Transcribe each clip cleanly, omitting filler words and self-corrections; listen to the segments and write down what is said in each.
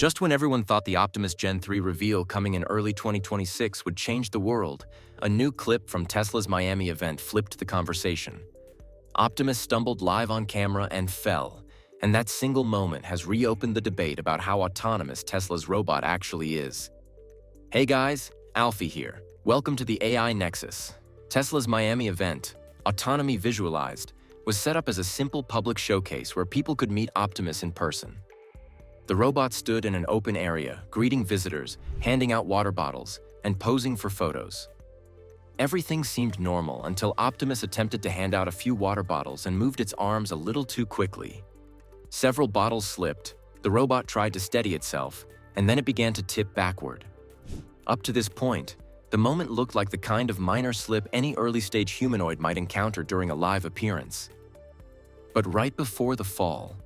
Just when everyone thought the Optimus Gen 3 reveal coming in early 2026 would change the world, a new clip from Tesla's Miami event flipped the conversation. Optimus stumbled live on camera and fell, and that single moment has reopened the debate about how autonomous Tesla's robot actually is. Hey guys, Alfie here. Welcome to the AI Nexus. Tesla's Miami event, Autonomy Visualized, was set up as a simple public showcase where people could meet Optimus in person. The robot stood in an open area, greeting visitors, handing out water bottles, and posing for photos. Everything seemed normal until Optimus attempted to hand out a few water bottles and moved its arms a little too quickly. Several bottles slipped, the robot tried to steady itself, and then it began to tip backward. Up to this point, the moment looked like the kind of minor slip any early-stage humanoid might encounter during a live appearance. But right before the fall,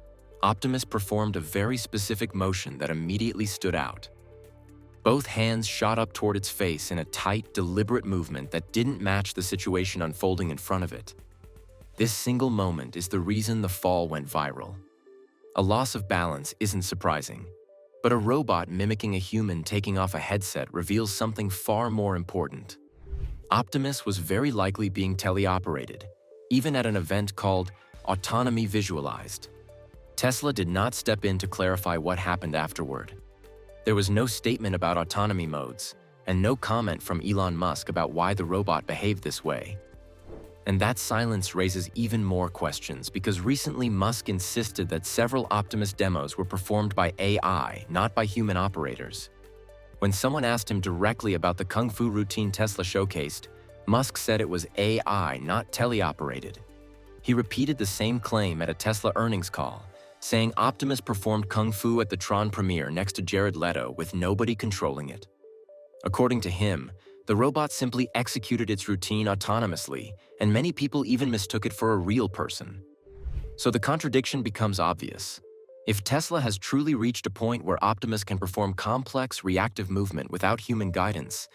Optimus performed a very specific motion that immediately stood out. Both hands shot up toward its face in a tight, deliberate movement that didn't match the situation unfolding in front of it. This single moment is the reason the fall went viral. A loss of balance isn't surprising, but a robot mimicking a human taking off a headset reveals something far more important. Optimus was very likely being teleoperated, even at an event called Autonomy Visualized. Tesla did not step in to clarify what happened afterward. There was no statement about autonomy modes, and no comment from Elon Musk about why the robot behaved this way. And that silence raises even more questions because recently Musk insisted that several Optimus demos were performed by AI, not by human operators. When someone asked him directly about the Kung Fu routine Tesla showcased, Musk said it was AI, not teleoperated. He repeated the same claim at a Tesla earnings call, saying Optimus performed Kung Fu at the Tron premiere next to Jared Leto with nobody controlling it. According to him, the robot simply executed its routine autonomously, and many people even mistook it for a real person. So the contradiction becomes obvious. If Tesla has truly reached a point where Optimus can perform complex, reactive movement without human guidance,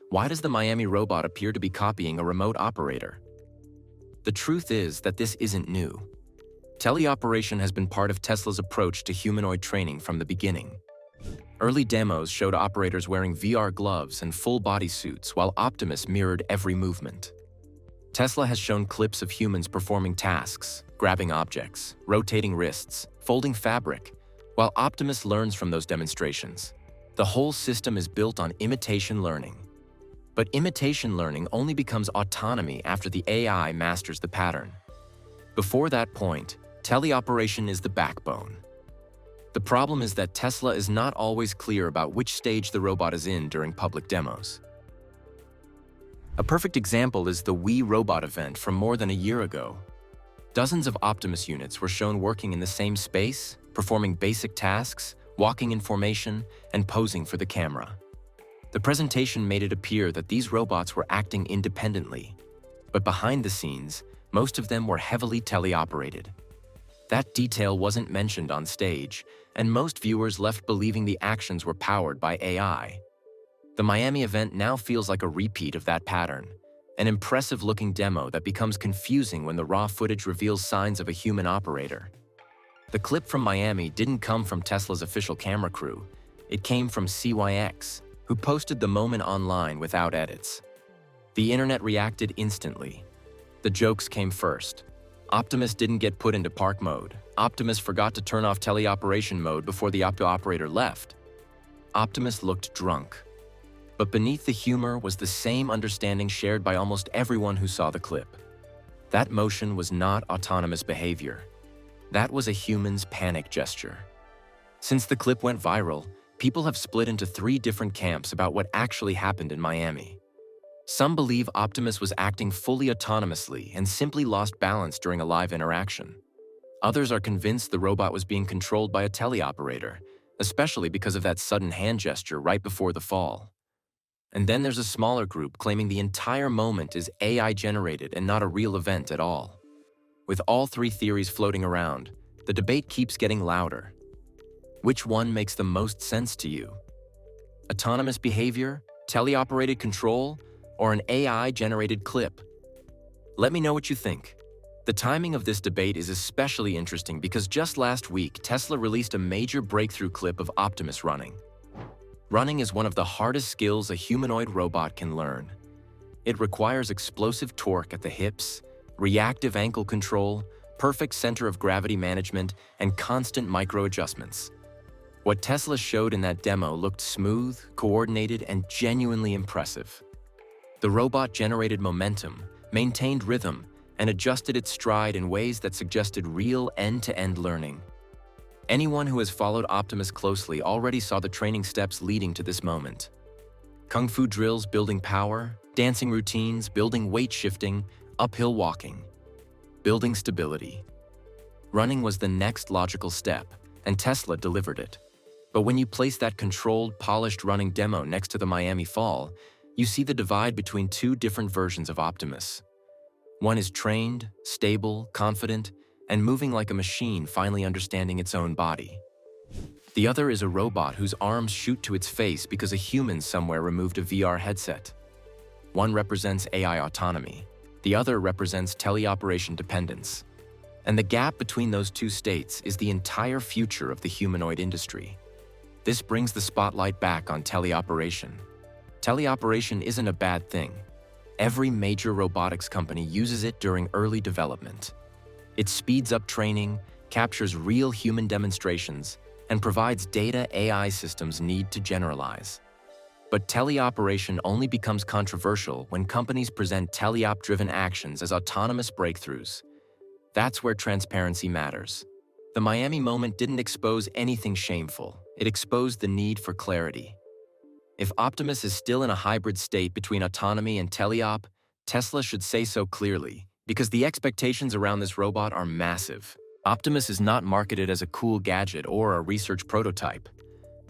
why does the Miami robot appear to be copying a remote operator? The truth is that this isn't new. Teleoperation has been part of Tesla's approach to humanoid training from the beginning. Early demos showed operators wearing VR gloves and full-body suits while Optimus mirrored every movement. Tesla has shown clips of humans performing tasks, grabbing objects, rotating wrists, folding fabric, while Optimus learns from those demonstrations. The whole system is built on imitation learning. But imitation learning only becomes autonomy after the AI masters the pattern. Before that point, teleoperation is the backbone. The problem is that Tesla is not always clear about which stage the robot is in during public demos. A perfect example is the We Robot event from more than a year ago. Dozens of Optimus units were shown working in the same space, performing basic tasks, walking in formation, and posing for the camera. The presentation made it appear that these robots were acting independently, but behind the scenes, most of them were heavily teleoperated. That detail wasn't mentioned on stage, and most viewers left believing the actions were powered by AI. The Miami event now feels like a repeat of that pattern, an impressive-looking demo that becomes confusing when the raw footage reveals signs of a human operator. The clip from Miami didn't come from Tesla's official camera crew. It came from CYX, who posted the moment online without edits. The internet reacted instantly. The jokes came first. Optimus didn't get put into park mode. Optimus forgot to turn off teleoperation mode before the operator left. Optimus looked drunk. But beneath the humor was the same understanding shared by almost everyone who saw the clip. That motion was not autonomous behavior. That was a human's panic gesture. Since the clip went viral, people have split into 3 different camps about what actually happened in Miami. Some believe Optimus was acting fully autonomously and simply lost balance during a live interaction. Others are convinced the robot was being controlled by a teleoperator, especially because of that sudden hand gesture right before the fall. And then there's a smaller group claiming the entire moment is AI-generated and not a real event at all. With all 3 theories floating around, the debate keeps getting louder. Which one makes the most sense to you? Autonomous behavior, teleoperated control, or an AI-generated clip? Let me know what you think. The timing of this debate is especially interesting because just last week, Tesla released a major breakthrough clip of Optimus running. Running is one of the hardest skills a humanoid robot can learn. It requires explosive torque at the hips, reactive ankle control, perfect center of gravity management, and constant micro-adjustments. What Tesla showed in that demo looked smooth, coordinated, and genuinely impressive. The robot generated momentum, maintained rhythm, and adjusted its stride in ways that suggested real end-to-end learning. Anyone who has followed Optimus closely already saw the training steps leading to this moment. Kung Fu drills building power, dancing routines building weight shifting, uphill walking, building stability. Running was the next logical step, and Tesla delivered it. But when you place that controlled, polished running demo next to the Miami Fall, you see the divide between two different versions of Optimus. One is trained, stable, confident, and moving like a machine finally understanding its own body. The other is a robot whose arms shoot to its face because a human somewhere removed a VR headset. One represents AI autonomy, the other represents teleoperation dependence. And the gap between those two states is the entire future of the humanoid industry. This brings the spotlight back on teleoperation. Teleoperation isn't a bad thing. Every major robotics company uses it during early development. It speeds up training, captures real human demonstrations, and provides data AI systems need to generalize. But teleoperation only becomes controversial when companies present teleop-driven actions as autonomous breakthroughs. That's where transparency matters. The Miami moment didn't expose anything shameful. It exposed the need for clarity. If Optimus is still in a hybrid state between autonomy and teleop, Tesla should say so clearly, because the expectations around this robot are massive. Optimus is not marketed as a cool gadget or a research prototype.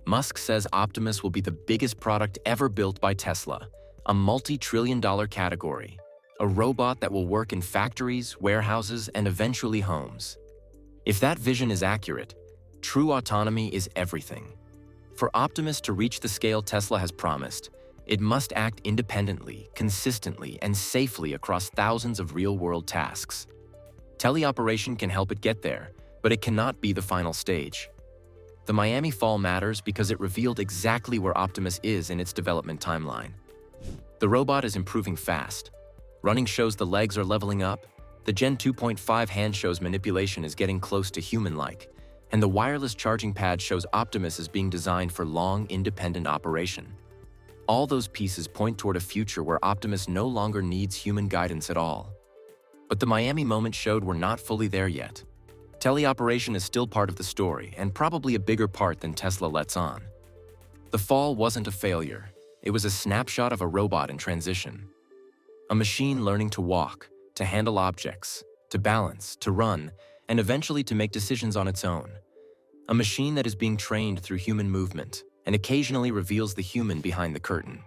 Musk says Optimus will be the biggest product ever built by Tesla, a multi-trillion-dollar category, a robot that will work in factories, warehouses, and eventually homes. If that vision is accurate, true autonomy is everything. For Optimus to reach the scale Tesla has promised, it must act independently, consistently, and safely across thousands of real-world tasks. Teleoperation can help it get there, but it cannot be the final stage. The Miami Fall matters because it revealed exactly where Optimus is in its development timeline. The robot is improving fast. Running shows the legs are leveling up, the Gen 2.5 hand shows manipulation is getting close to human-like, and the wireless charging pad shows Optimus is being designed for long, independent operation. All those pieces point toward a future where Optimus no longer needs human guidance at all. But the Miami moment showed we're not fully there yet. Teleoperation is still part of the story, and probably a bigger part than Tesla lets on. The Fall wasn't a failure. It was a snapshot of a robot in transition. A machine learning to walk, to handle objects, to balance, to run, and eventually to make decisions on its own. A machine that is being trained through human movement and occasionally reveals the human behind the curtain.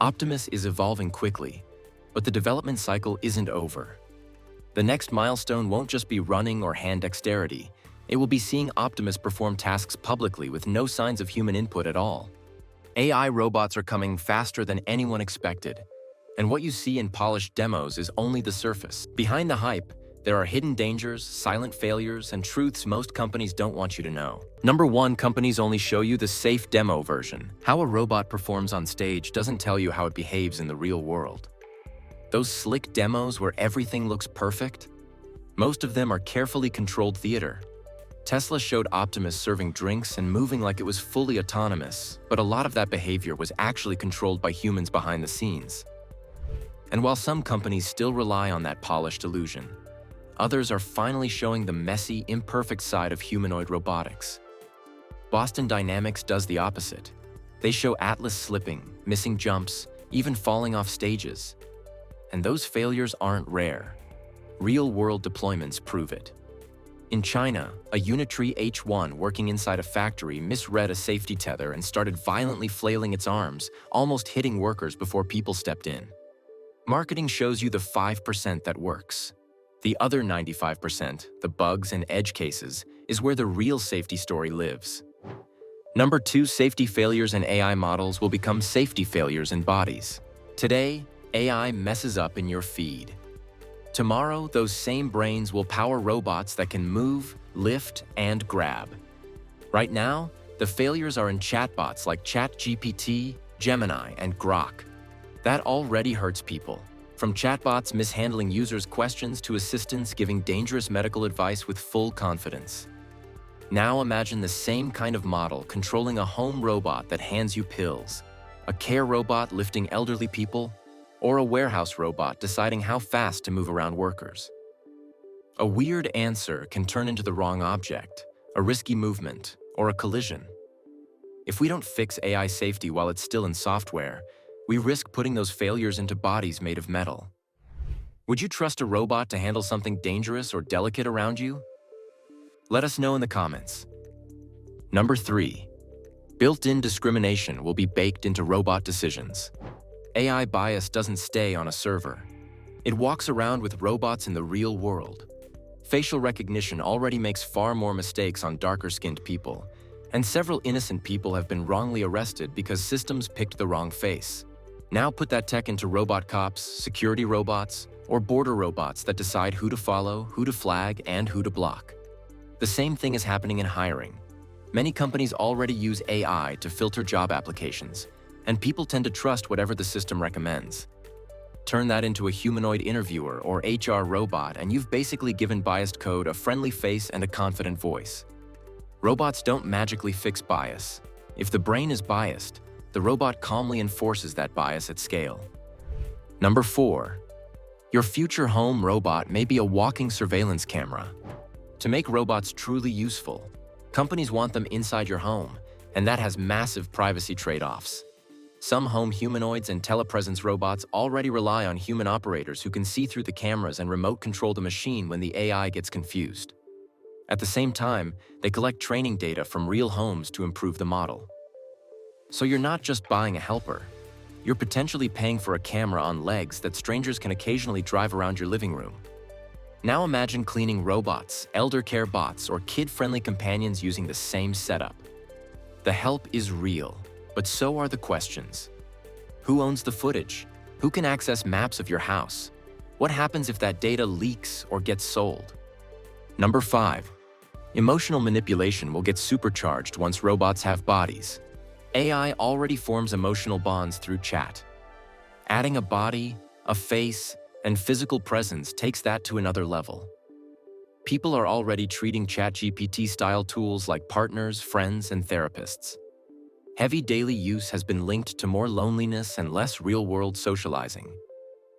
Optimus is evolving quickly, but the development cycle isn't over. The next milestone won't just be running or hand dexterity. It will be seeing Optimus perform tasks publicly with no signs of human input at all. AI robots are coming faster than anyone expected, and what you see in polished demos is only the surface. Behind the hype, there are hidden dangers, silent failures, and truths most companies don't want you to know. Number 1, companies only show you the safe demo version. How a robot performs on stage doesn't tell you how it behaves in the real world. Those slick demos where everything looks perfect? Most of them are carefully controlled theater. Tesla showed Optimus serving drinks and moving like it was fully autonomous, but a lot of that behavior was actually controlled by humans behind the scenes. And while some companies still rely on that polished illusion, others are finally showing the messy, imperfect side of humanoid robotics. Boston Dynamics does the opposite. They show Atlas slipping, missing jumps, even falling off stages. And those failures aren't rare. Real-world deployments prove it. In China, a Unitree H1 working inside a factory misread a safety tether and started violently flailing its arms, almost hitting workers before people stepped in. Marketing shows you the 5% that works. The other 95%, the bugs and edge cases, is where the real safety story lives. Number 2, safety failures in AI models will become safety failures in bodies. Today, AI messes up in your feed. Tomorrow, those same brains will power robots that can move, lift, and grab. Right now, the failures are in chatbots like ChatGPT, Gemini, and Grok. That already hurts people. From chatbots mishandling users' questions to assistants giving dangerous medical advice with full confidence. Now imagine the same kind of model controlling a home robot that hands you pills, a care robot lifting elderly people, or a warehouse robot deciding how fast to move around workers. A weird answer can turn into the wrong object, a risky movement, or a collision. If we don't fix AI safety while it's still in software, we risk putting those failures into bodies made of metal. Would you trust a robot to handle something dangerous or delicate around you? Let us know in the comments. Number 3. Built-in discrimination will be baked into robot decisions. AI bias doesn't stay on a server. It walks around with robots in the real world. Facial recognition already makes far more mistakes on darker-skinned people, and several innocent people have been wrongly arrested because systems picked the wrong face. Now put that tech into robot cops, security robots, or border robots that decide who to follow, who to flag, and who to block. The same thing is happening in hiring. Many companies already use AI to filter job applications, and people tend to trust whatever the system recommends. Turn that into a humanoid interviewer or HR robot, and you've basically given biased code a friendly face and a confident voice. Robots don't magically fix bias. If the brain is biased, the robot calmly enforces that bias at scale. Number 4. Your future home robot may be a walking surveillance camera. To make robots truly useful, companies want them inside your home, and that has massive privacy trade-offs. Some home humanoids and telepresence robots already rely on human operators who can see through the cameras and remote control the machine when the AI gets confused. At the same time, they collect training data from real homes to improve the model. So you're not just buying a helper. You're potentially paying for a camera on legs that strangers can occasionally drive around your living room. Now imagine cleaning robots, elder care bots, or kid-friendly companions using the same setup. The help is real, but so are the questions. Who owns the footage? Who can access maps of your house? What happens if that data leaks or gets sold? Number 5. Emotional manipulation will get supercharged once robots have bodies. AI already forms emotional bonds through chat. Adding a body, a face, and physical presence takes that to another level. People are already treating ChatGPT-style tools like partners, friends, and therapists. Heavy daily use has been linked to more loneliness and less real-world socializing.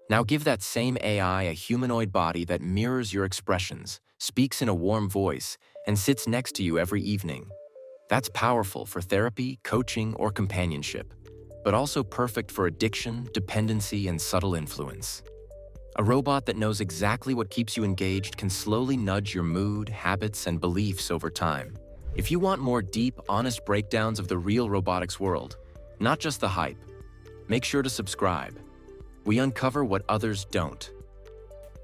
Now give that same AI a humanoid body that mirrors your expressions, speaks in a warm voice, and sits next to you every evening. That's powerful for therapy, coaching, or companionship, but also perfect for addiction, dependency, and subtle influence. A robot that knows exactly what keeps you engaged can slowly nudge your mood, habits, and beliefs over time. If you want more deep, honest breakdowns of the real robotics world, not just the hype, make sure to subscribe. We uncover what others don't.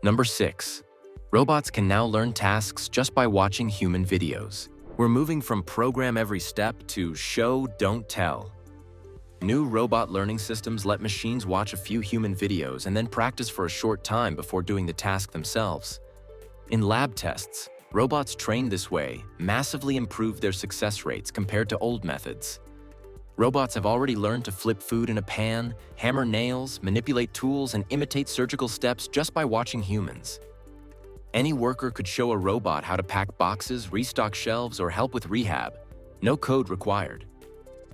Number 6. Robots can now learn tasks just by watching human videos. We're moving from program every step to show, don't tell. New robot learning systems let machines watch a few human videos and then practice for a short time before doing the task themselves. In lab tests, robots trained this way massively improved their success rates compared to old methods. Robots have already learned to flip food in a pan, hammer nails, manipulate tools, and imitate surgical steps just by watching humans. Any worker could show a robot how to pack boxes, restock shelves, or help with rehab. No code required.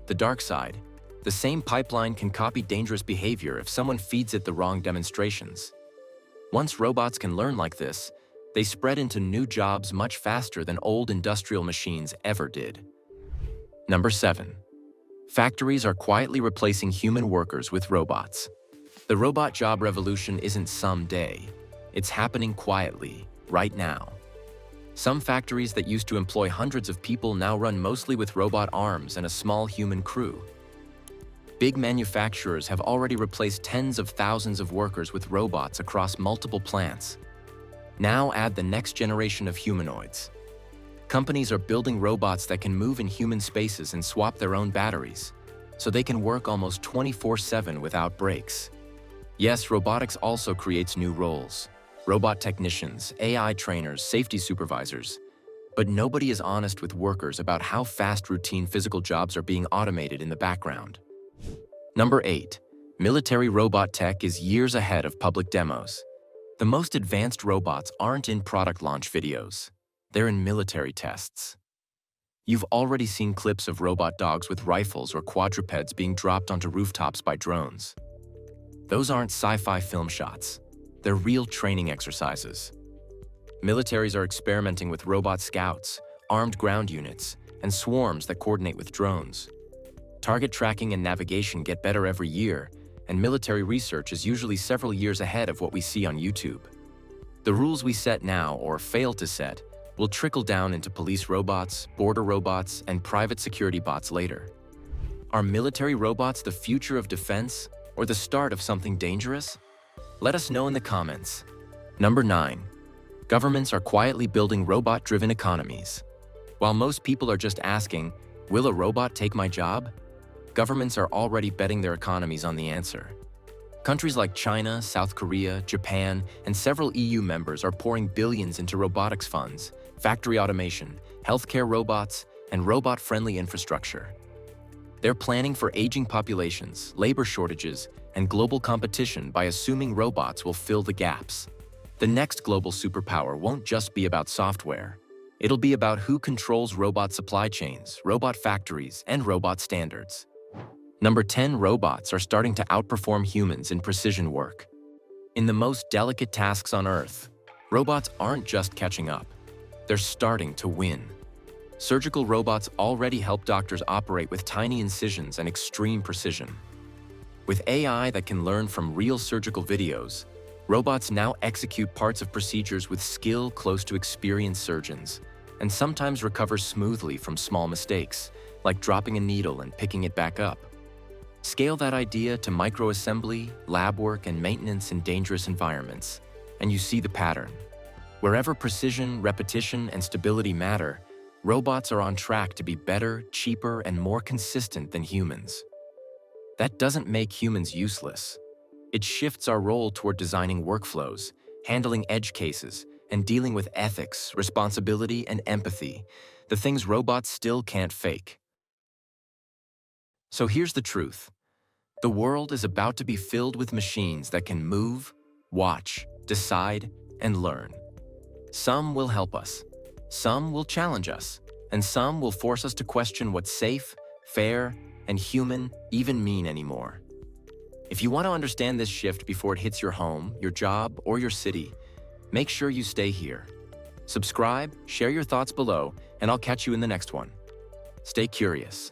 The dark side. The same pipeline can copy dangerous behavior if someone feeds it the wrong demonstrations. Once robots can learn like this, they spread into new jobs much faster than old industrial machines ever did. Number 7. Factories are quietly replacing human workers with robots. The robot job revolution isn't someday. It's happening quietly, right now. Some factories that used to employ hundreds of people now run mostly with robot arms and a small human crew. Big manufacturers have already replaced tens of thousands of workers with robots across multiple plants. Now add the next generation of humanoids. Companies are building robots that can move in human spaces and swap their own batteries, so they can work almost 24/7 without breaks. Yes, robotics also creates new roles. robot technicians, AI trainers, safety supervisors. But nobody is honest with workers about how fast routine physical jobs are being automated in the background. Number 8. Military robot tech is years ahead of public demos. The most advanced robots aren't in product launch videos. They're in military tests. You've already seen clips of robot dogs with rifles or quadrupeds being dropped onto rooftops by drones. Those aren't sci-fi film shots. They're real training exercises. Militaries are experimenting with robot scouts, armed ground units, and swarms that coordinate with drones. Target tracking and navigation get better every year, and military research is usually several years ahead of what we see on YouTube. The rules we set now, or fail to set, will trickle down into police robots, border robots, and private security bots later. Are military robots the future of defense, or the start of something dangerous? Let us know in the comments. Number 9. Governments are quietly building robot-driven economies. While most people are just asking, will a robot take my job? Governments are already betting their economies on the answer. Countries like China, South Korea, Japan, and several EU members are pouring billions into robotics funds, factory automation, healthcare robots, and robot-friendly infrastructure. They're planning for aging populations, labor shortages, and global competition by assuming robots will fill the gaps. The next global superpower won't just be about software. It'll be about who controls robot supply chains, robot factories, and robot standards. Number 10. Robots are starting to outperform humans in precision work. In the most delicate tasks on Earth, robots aren't just catching up. They're starting to win. Surgical robots already help doctors operate with tiny incisions and extreme precision. With AI that can learn from real surgical videos, robots now execute parts of procedures with skill close to experienced surgeons, and sometimes recover smoothly from small mistakes, like dropping a needle and picking it back up. Scale that idea to microassembly, lab work, and maintenance in dangerous environments, and you see the pattern. Wherever precision, repetition, and stability matter, robots are on track to be better, cheaper, and more consistent than humans. That doesn't make humans useless. It shifts our role toward designing workflows, handling edge cases, and dealing with ethics, responsibility, and empathy, the things robots still can't fake. So here's the truth. The world is about to be filled with machines that can move, watch, decide, and learn. Some will help us, some will challenge us, and some will force us to question what's safe, fair, and human even mean anymore. If you want to understand this shift before it hits your home, your job, or your city, make sure you stay here. Subscribe, share your thoughts below, and I'll catch you in the next one. Stay curious.